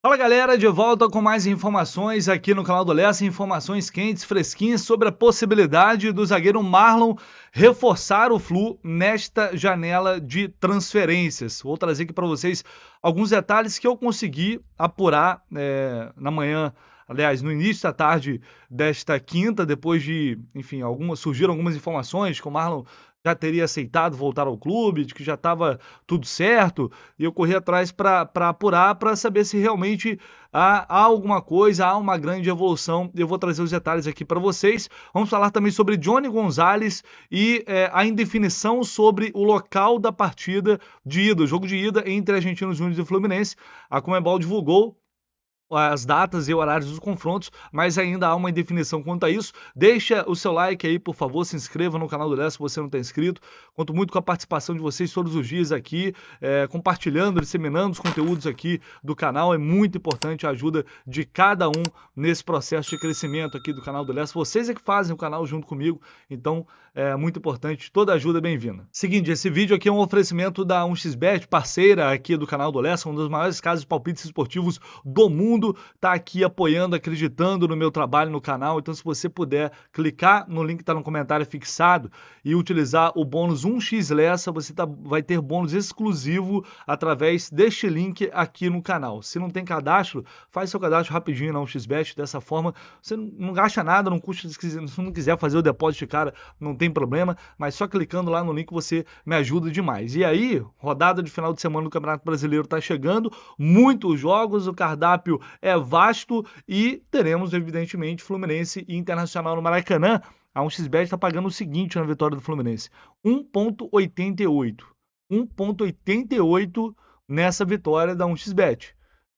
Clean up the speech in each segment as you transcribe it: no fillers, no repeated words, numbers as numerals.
Fala galera, de volta com mais informações aqui no canal do Lessa, informações quentes, fresquinhas sobre a possibilidade do zagueiro Marlon reforçar o Flu nesta janela de transferências. Vou trazer aqui para vocês alguns detalhes que eu consegui apurar na manhã, aliás, no início da tarde desta quinta, depois de, enfim, surgiram algumas informações que o Marlon já teria aceitado voltar ao clube, de que já estava tudo certo, e eu corri atrás para apurar, para saber se realmente há alguma coisa, há uma grande evolução. Eu vou trazer os detalhes aqui para vocês. Vamos falar também sobre Johnny Gonzalez e a indefinição sobre o local da partida de ida, o jogo de ida entre Argentinos Júnior e Fluminense. A Conmebol divulgou as datas e horários dos confrontos, mas ainda há uma indefinição quanto a isso. Deixa o seu like aí, por favor, se inscreva no canal do Lessa se você não está inscrito. Conto muito com a participação de vocês todos os dias aqui, compartilhando, disseminando os conteúdos aqui do canal. É muito importante a ajuda de cada um nesse processo de crescimento aqui do canal do Lessa. Vocês é que fazem o canal junto comigo, então é muito importante, toda ajuda é bem-vinda. Seguinte, esse vídeo aqui é um oferecimento da 1xBet, parceira aqui do canal do Lessa, um dos maiores casas de palpites esportivos do mundo. Tá aqui apoiando, acreditando no meu trabalho no canal. Então, se você puder clicar no link que está no comentário fixado e utilizar o bônus 1xLessa, você vai ter bônus exclusivo através deste link aqui no canal. Se não tem cadastro, faz seu cadastro rapidinho na 1xBet. Dessa forma, você não gasta nada, não custa. Se não quiser fazer o depósito de cara, não tem problema, mas só clicando lá no link você me ajuda demais. E aí, rodada de final de semana do Campeonato Brasileiro está chegando, muitos jogos, o cardápio é vasto e teremos, evidentemente, Fluminense e Internacional no Maracanã. A 1xBet está pagando o seguinte na vitória do Fluminense: 1,88. 1,88 nessa vitória da 1xBet.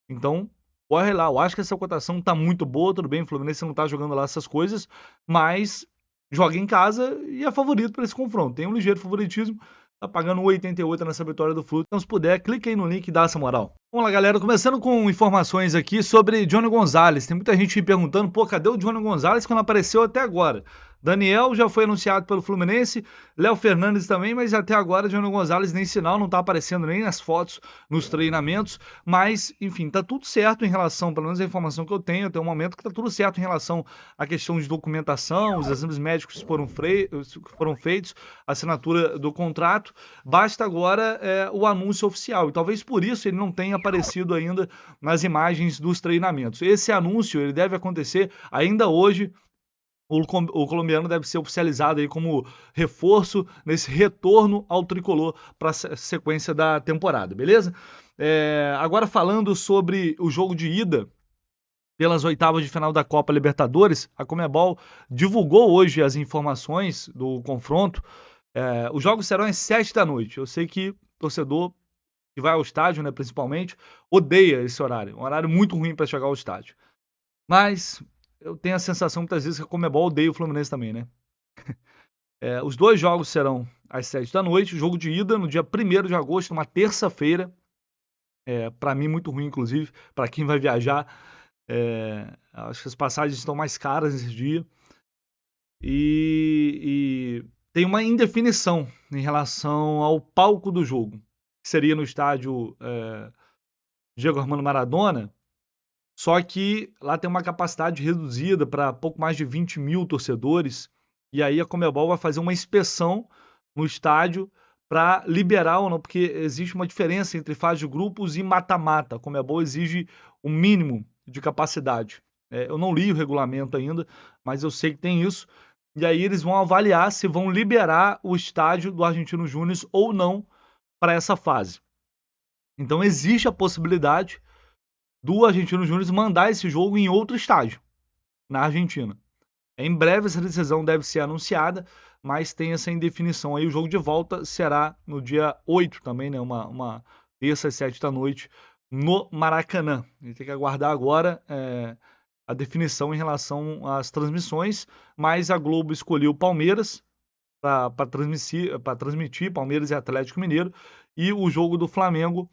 Então, corre lá. Eu acho que essa cotação está muito boa, tudo bem, o Fluminense não está jogando lá essas coisas, mas joga em casa e é favorito para esse confronto. Tem um ligeiro favoritismo. Tá pagando 1,88 nessa vitória do Flu. Então, se puder, clica aí no link e dá essa moral. Vamos lá, galera. Começando com informações aqui sobre Johnny Gonzalez. Tem muita gente me perguntando, pô, cadê o Johnny Gonzalez que não apareceu até agora? Daniel já foi anunciado pelo Fluminense, Léo Fernandes também, mas até agora Johnny Gonzalez nem sinal, não tá aparecendo nem nas fotos, nos treinamentos, mas, enfim, tá tudo certo em relação, pelo menos a informação que eu tenho até o momento, que tá tudo certo em relação à questão de documentação, os exames médicos foram feitos, a assinatura do contrato, basta agora o anúncio oficial, e talvez por isso ele não tenha aparecido ainda nas imagens dos treinamentos. Esse anúncio, ele deve acontecer ainda hoje. O colombiano deve ser oficializado aí como reforço nesse retorno ao tricolor para a sequência da temporada, beleza? Agora falando sobre o jogo de ida pelas oitavas de final da Copa Libertadores, a Conmebol divulgou hoje as informações do confronto. Os jogos serão às 7 da noite. Eu sei que o torcedor que vai ao estádio, né, principalmente, odeia esse horário. Um horário muito ruim para chegar ao estádio. Mas eu tenho a sensação muitas vezes que a Conmebol odeia o Fluminense também, né? Os dois jogos serão às 7 da noite. O jogo de ida no dia 1º de agosto, uma terça-feira. Para mim, muito ruim, inclusive, para quem vai viajar. Acho que as passagens estão mais caras nesse dia. E tem uma indefinição em relação ao palco do jogo, que seria no estádio Diego Armando Maradona. Só que lá tem uma capacidade reduzida para pouco mais de 20 mil torcedores. E aí a Conmebol vai fazer uma inspeção no estádio para liberar ou não, porque existe uma diferença entre fase de grupos e mata-mata. A Conmebol exige um mínimo de capacidade. Eu não li o regulamento ainda, mas eu sei que tem isso. E aí eles vão avaliar se vão liberar o estádio do Argentinos Júnior ou não para essa fase. Então existe a possibilidade do Argentinos Júnior mandar esse jogo em outro estádio, na Argentina. Em breve essa decisão deve ser anunciada, mas tem essa indefinição aí. O jogo de volta será no dia 8 também, né? Uma terça às 7 da noite no Maracanã. A gente tem que aguardar agora a definição em relação às transmissões, mas a Globo escolheu o Palmeiras para transmitir Palmeiras e Atlético Mineiro, e o jogo do Flamengo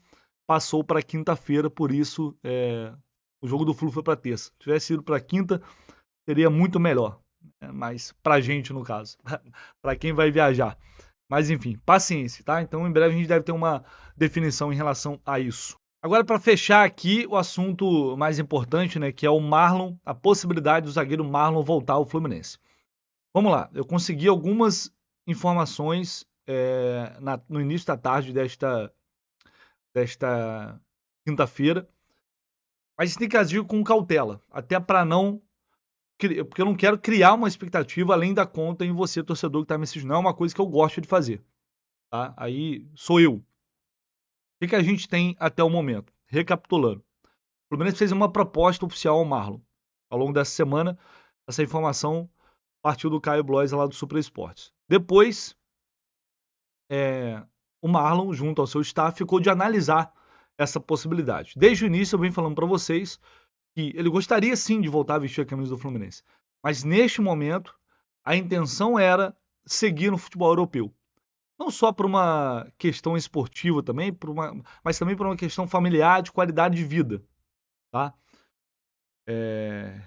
passou para quinta-feira, por isso o jogo do Flu foi para terça. Se tivesse ido para quinta, seria muito melhor, mas para gente no caso, para quem vai viajar. Mas enfim, paciência, tá? Então em breve a gente deve ter uma definição em relação a isso. Agora, para fechar aqui o assunto mais importante, né, que é o Marlon, a possibilidade do zagueiro Marlon voltar ao Fluminense. Vamos lá, eu consegui algumas informações no início da tarde desta quinta-feira, mas tem que agir com cautela, até para não, porque eu não quero criar uma expectativa além da conta em você, torcedor que está me assistindo. Não é uma coisa que eu gosto de fazer, tá? Aí sou eu. O que a gente tem até o momento? Recapitulando. O Fluminense fez uma proposta oficial ao Marlon. Ao longo dessa semana, essa informação partiu do Caio Blois lá do Super Esportes. Depois, o Marlon, junto ao seu staff, ficou de analisar essa possibilidade. Desde o início eu venho falando para vocês que ele gostaria sim de voltar a vestir a camisa do Fluminense. Mas neste momento, a intenção era seguir no futebol europeu. Não só por uma questão esportiva também, mas também por uma questão familiar de qualidade de vida. Tá?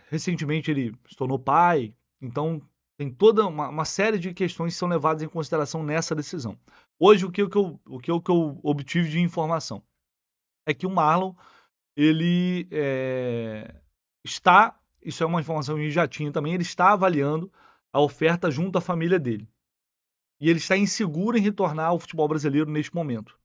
Recentemente ele se tornou pai, então tem toda uma série de questões que são levadas em consideração nessa decisão. Hoje, o que eu obtive de informação é que o Marlon, ele está, isso é uma informação que já tinha também, ele está avaliando a oferta junto à família dele. E ele está inseguro em retornar ao futebol brasileiro neste momento.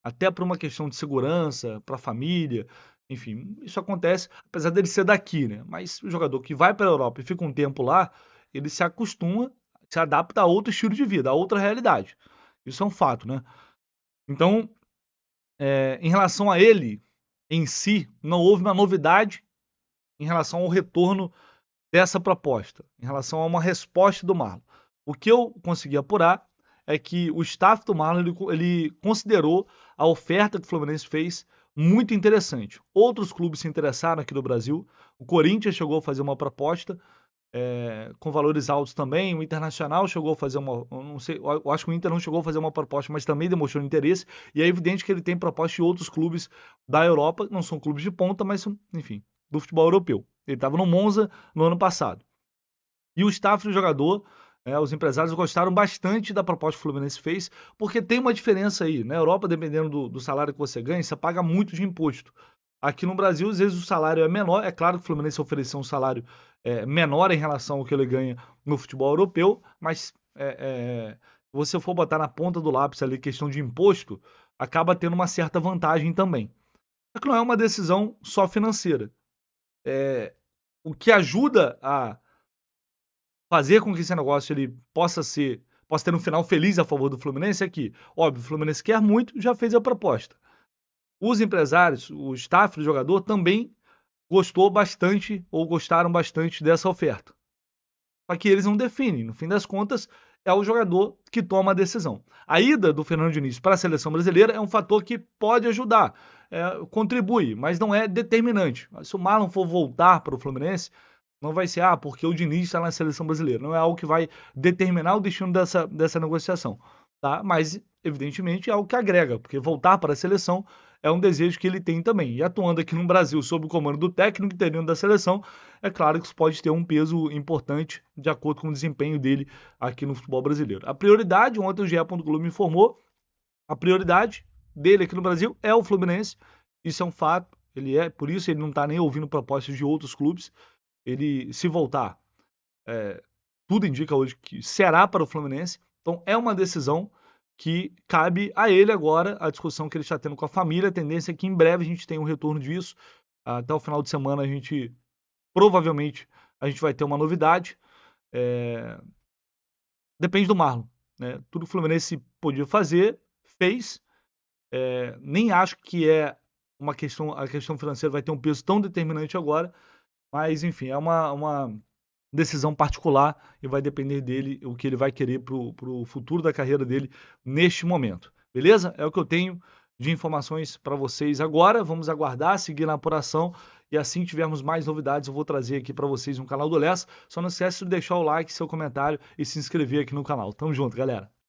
Até por uma questão de segurança, para a família, enfim, isso acontece, apesar dele ser daqui, né? Mas o jogador que vai para a Europa e fica um tempo lá, ele se acostuma, se adapta a outro estilo de vida, a outra realidade. Isso é um fato, né? Então, em relação a ele em si, não houve uma novidade em relação ao retorno dessa proposta, em relação a uma resposta do Marlon. O que eu consegui apurar é que o staff do Marlon ele considerou a oferta que o Fluminense fez muito interessante. Outros clubes se interessaram aqui no Brasil. O Corinthians chegou a fazer uma proposta com valores altos também. O Internacional chegou a fazer uma... Não sei, eu acho que o Inter não chegou a fazer uma proposta, mas também demonstrou interesse. E é evidente que ele tem proposta de outros clubes da Europa. Não são clubes de ponta, mas, enfim, do futebol europeu. Ele estava no Monza no ano passado. E o staff do jogador, os empresários gostaram bastante da proposta que o Fluminense fez, porque tem uma diferença aí. Na Europa, dependendo do salário que você ganha, você paga muito de imposto. Aqui no Brasil, às vezes o salário é menor. É claro que o Fluminense ofereceu um salário menor em relação ao que ele ganha no futebol europeu, mas se você for botar na ponta do lápis ali questão de imposto, acaba tendo uma certa vantagem também. Só que não é uma decisão só financeira. O que ajuda a fazer com que esse negócio ele possa ter um final feliz a favor do Fluminense é que, óbvio, o Fluminense quer muito, já fez a proposta. Os empresários, o staff do jogador também gostou bastante ou gostaram bastante dessa oferta. Só que eles não definem. No fim das contas, é o jogador que toma a decisão. A ida do Fernando Diniz para a seleção brasileira é um fator que pode ajudar, contribui, mas não é determinante. Se o Marlon for voltar para o Fluminense, não vai ser, porque o Diniz está na seleção brasileira. Não é algo que vai determinar o destino dessa negociação. Tá? Mas, evidentemente, é algo que agrega, porque voltar para a seleção é um desejo que ele tem também. E atuando aqui no Brasil sob o comando do técnico interino da seleção, é claro que isso pode ter um peso importante de acordo com o desempenho dele aqui no futebol brasileiro. A prioridade, ontem o GE. Globo me informou, a prioridade dele aqui no Brasil é o Fluminense. Isso é um fato. Por isso ele não está nem ouvindo propostas de outros clubes. Ele, se voltar, tudo indica hoje que será para o Fluminense. Então é uma decisão que cabe a ele agora, a discussão que ele está tendo com a família. A tendência é que em breve a gente tenha um retorno disso. Até o final de semana provavelmente a gente vai ter uma novidade. Depende do Marlon, né? Tudo que o Fluminense podia fazer, fez. Nem acho que a questão financeira vai ter um peso tão determinante agora. Mas, enfim, é uma decisão particular e vai depender dele o que ele vai querer para o futuro da carreira dele neste momento. Beleza? É o que eu tenho de informações para vocês agora. Vamos aguardar, seguir na apuração e assim que tivermos mais novidades eu vou trazer aqui para vocês no canal do Lessa. Só não esquece de deixar o like, seu comentário e se inscrever aqui no canal. Tamo junto, galera!